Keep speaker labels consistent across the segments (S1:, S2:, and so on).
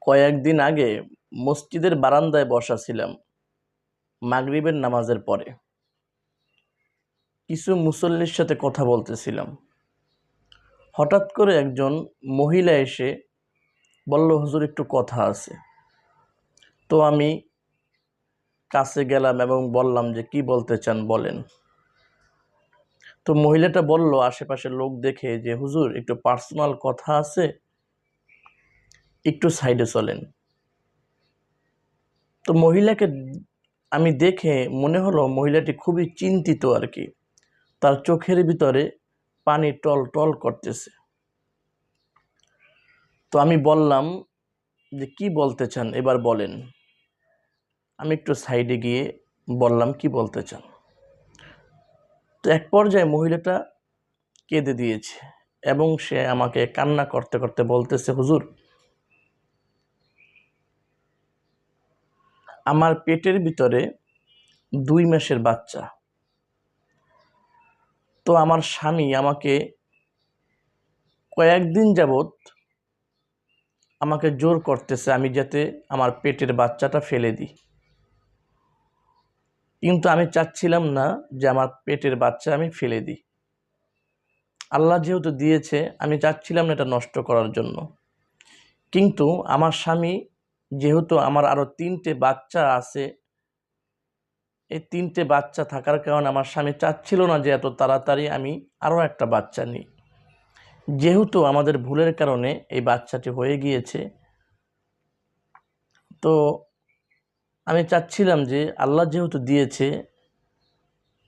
S1: কয়েকদিন আগে মসজিদের বারান্দায় বসা ছিলাম মাগরিবের নামাজের পরে। কিছু মুসল্লির সাথে কথা বলতেছিলাম। হঠাৎ করে একজন মহিলা এসে বলল, হুজুর একটু কথা আছে। তো আমি কাছে গেলাম এবং বললাম যে কি বলতে চান বলেন। তো মহিলাটা বলল আশেপাশের লোক দেখে যে হুজুর একটু পার্সোনাল কথা আছে, একটু সাইডে চলেন। তো মহিলাকে আমি দেখে মনে হলো মহিলাটি খুবই চিন্তিত আর কি। তার চোখের ভিতরে পানি টল টল করতেছে। তো আমি বললাম যে কি বলতে চান এবার বলেন। আমি একটু সাইডে গিয়ে বললাম কি বলতে চান। তো এক পর্যায়ে মহিলাটা কেঁদে দিয়েছে এবং সে আমাকে কান্না করতে করতে বলতেছে, হুজুর আমার পেটের ভিতরে 2 মাসের বাচ্চা। তো আমার স্বামী আমাকে কয়েকদিন যাবৎ আমাকে জোর করতেছে আমি যাতে আমার পেটের বাচ্চাটা ফেলে দিই, কিন্তু আমি চাচ্ছিলাম না যে আমার পেটের বাচ্চা আমি ফেলে দিই। আল্লাহ যেহেতু দিয়েছে আমি চাচ্ছিলাম না এটা নষ্ট করার জন্য। কিন্তু আমার স্বামী যেহেতু আমার আরও 3টে বাচ্চা আছে, এই 3টে বাচ্চা থাকার কারণে আমার স্বামী চাচ্ছিল না যে এত তাড়াতাড়ি আমি আরও একটা বাচ্চা নিই। যেহেতু আমাদের ভুলের কারণে এই বাচ্চাটি হয়ে গিয়েছে, তো আমি চাচ্ছিলাম যে আল্লাহ যেহেতু দিয়েছে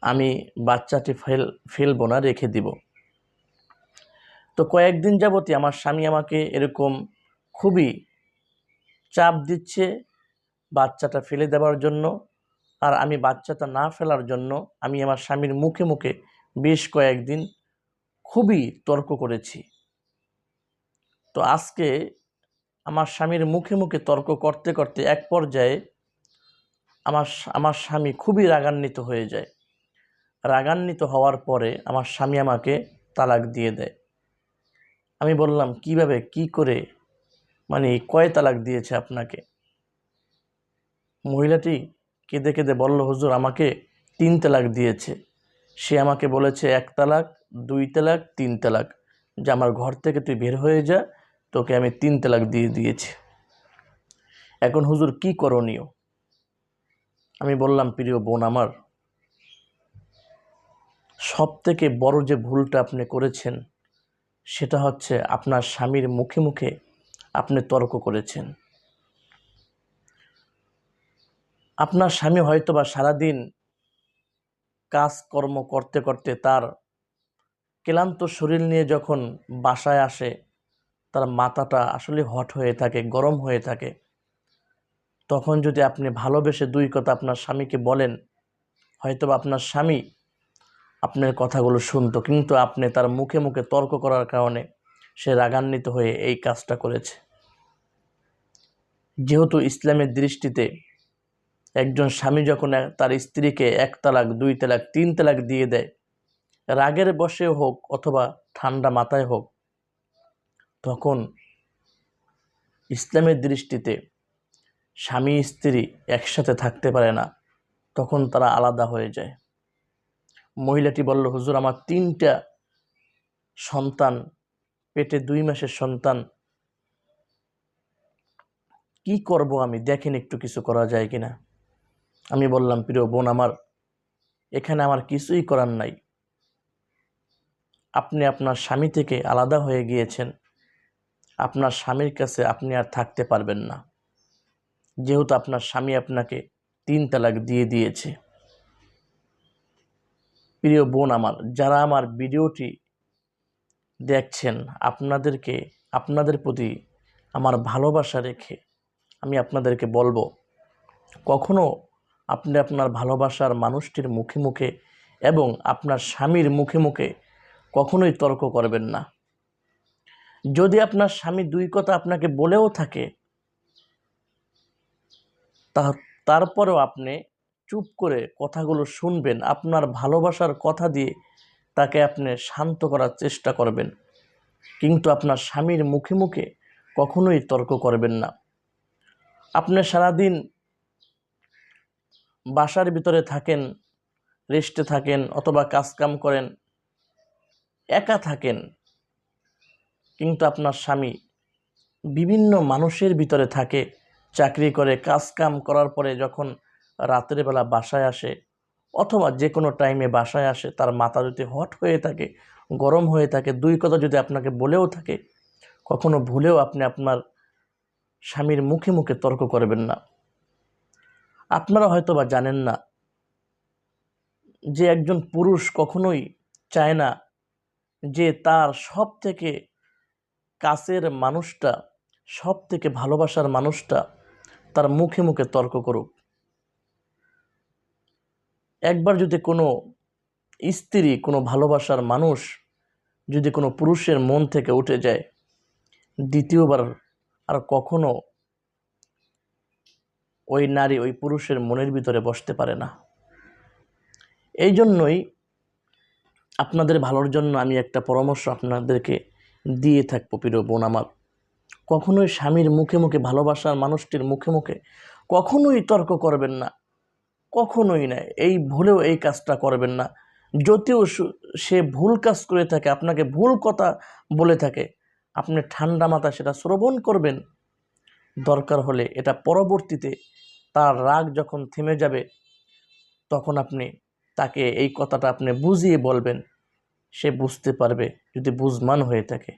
S1: আমি বাচ্চাটি ফেলবো না, রেখে দিব। তো কয়েকদিন যাবতই আমার স্বামী আমাকে এরকম খুবই চাপ দিচ্ছে বাচ্চাটা ফেলে দেওয়ার জন্য। আর আমি বাচ্চাটা না ফেলার জন্য আমি আমার স্বামীর মুখে মুখে বেশ কয়েকদিন খুবই তর্ক করেছি। তো আজকে আমার স্বামীর মুখে মুখে তর্ক করতে করতে এক পর্যায়ে আমার স্বামী খুবই রাগান্বিত হয়ে যায়। রাগান্বিত হওয়ার পরে আমার স্বামী আমাকে তালাক দিয়ে দেয়। আমি বললাম কিভাবে, কি করে, মানে কয় তালাক দিয়েছে আপনাকে? মহিলাটি কেঁদে কেঁদে বলল, হুজুর আমাকে 3 তালাক দিয়েছে। সে আমাকে বলেছে 1 তালাক, 2 তালাক, 3 তালাক, যে আমার ঘর থেকে তুই বের হয়ে যা, তোকে আমি 3 তালাক দিয়ে দিয়েছি। এখন হুজুর কি করণীয়? আমি বললাম, প্রিয় বোন আমার, সব থেকে বড় যে ভুলটা আপনি করেছেন সেটা হচ্ছে আপনার স্বামীর মুখে মুখে আপনি তর্ক করেছেন। আপনার স্বামী হয়তোবা সারাদিন কাজকর্ম করতে করতে তার ক্লান্ত শরীর নিয়ে যখন বাসায় আসে তার মাথাটা আসলে হট হয়ে থাকে, গরম হয়ে থাকে। তখন যদি আপনি ভালোবেসে 2 কথা আপনার স্বামীকে বলেন, হয়তোবা আপনার স্বামী আপনার কথাগুলো শুনতো, কিন্তু আপনি তার মুখে মুখে তর্ক করার কারণে সে রাগান্বিত হয়ে এই কাজটা করেছে। যেহেতু ইসলামের দৃষ্টিতে একজন স্বামী যখন তার স্ত্রীকে 1 তালাক, 2 তালাক, 3 তালাক দিয়ে দেয়, রাগের বশে হোক অথবা ঠান্ডা মাথায় হোক, তখন ইসলামের দৃষ্টিতে স্বামী স্ত্রী একসাথে থাকতে পারে না, তখন তারা আলাদা হয়ে যায়। মহিলাটি বলল, হুজুর আমার 3টা সন্তান, পেটে 2 মাসের সন্তান, কি করব আমি, দেখেন একটু কিছু করা যায় কিনা। আমি বললাম, প্রিয় বোন আমার, এখানে আমার কিছুই করার নাই। আপনি আপনার স্বামী থেকে আলাদা হয়ে গিয়েছেন, আপনার স্বামীর কাছে আপনি আর থাকতে পারবেন না, যেহেতু আপনার স্বামী আপনাকে 3 তালাক দিয়ে দিয়েছে। প্রিয় বোন আমার, যারা আমার ভিডিওটি দেখছেন, আপনাদের প্রতি আমার ভালোবাসা রেখে আমি আপনাদেরকে বলবো, কখনো আপনি আপনার ভালোবাসার মানুষটির মুখে মুখে এবং আপনার স্বামীর মুখে মুখে কখনোই তর্ক করবেন না। যদি আপনার স্বামী 2 কথা আপনাকে বলেও থাকে, তারপরেও আপনি চুপ করে কথাগুলো শুনবেন, আপনার ভালোবাসার কথা দিয়ে তাকে আপনি শান্ত করার চেষ্টা করবেন, কিন্তু আপনার স্বামীর মুখে মুখে কখনোই তর্ক করবেন না। আপনি সারাদিন বাসার ভিতরে থাকেন, রেস্টে থাকেন অথবা কাজকাম করেন, একা থাকেন, কিন্তু আপনার স্বামী বিভিন্ন মানুষের ভিতরে থাকে, চাকরি করে, কাজকাম করার পরে যখন রাতের বেলা বাসায় আসে অথবা যে কোনো টাইমে বাসায় আসে, তার মাথা যদি হট হয়ে থাকে, গরম হয়ে থাকে, দুই কথা যদি আপনাকে বলেও থাকে, কখনো ভুলেও আপনি আপনার স্বামীর মুখে মুখে তর্ক করবেন না। আপনারা হয়তো বা জানেন না যে একজন পুরুষ কখনোই চায় না যে তার সব থেকে কাছের মানুষটা, সব থেকে ভালোবাসার মানুষটা তার মুখে মুখে তর্ক করুক। একবার যদি কোনো স্ত্রী, কোনো ভালোবাসার মানুষ যদি কোনো পুরুষের মন থেকে উঠে যায়, দ্বিতীয়বার আর কখনো ওই নারী ওই পুরুষের মনের ভিতরে বসতে পারে না। এই জন্যই আপনাদের ভালোর জন্য আমি একটা পরামর্শ আপনাদেরকে দিয়ে থাকবো, প্রিয় বোন আমার। কখনোই স্বামীর মুখে মুখে, ভালোবাসার মানুষটির মুখে মুখে কখনোই তর্ক করবেন না, কখনোই না। এই ভুলেও এই কাজটা করবেন না। যদিও সে ভুল কাজ করে থাকে, আপনাকে ভুল কথা বলে থাকে, আপনি ঠান্ডা মাথায় সেটা শ্রবণ করবেন। দরকার হলে এটা পরবর্তীতে তার রাগ যখন থেমে যাবে, তখন আপনি তাকে এই কথাটা আপনি বুঝিয়ে বলবেন, সে বুঝতে পারবে যদি বুঝমান হয়ে থাকে।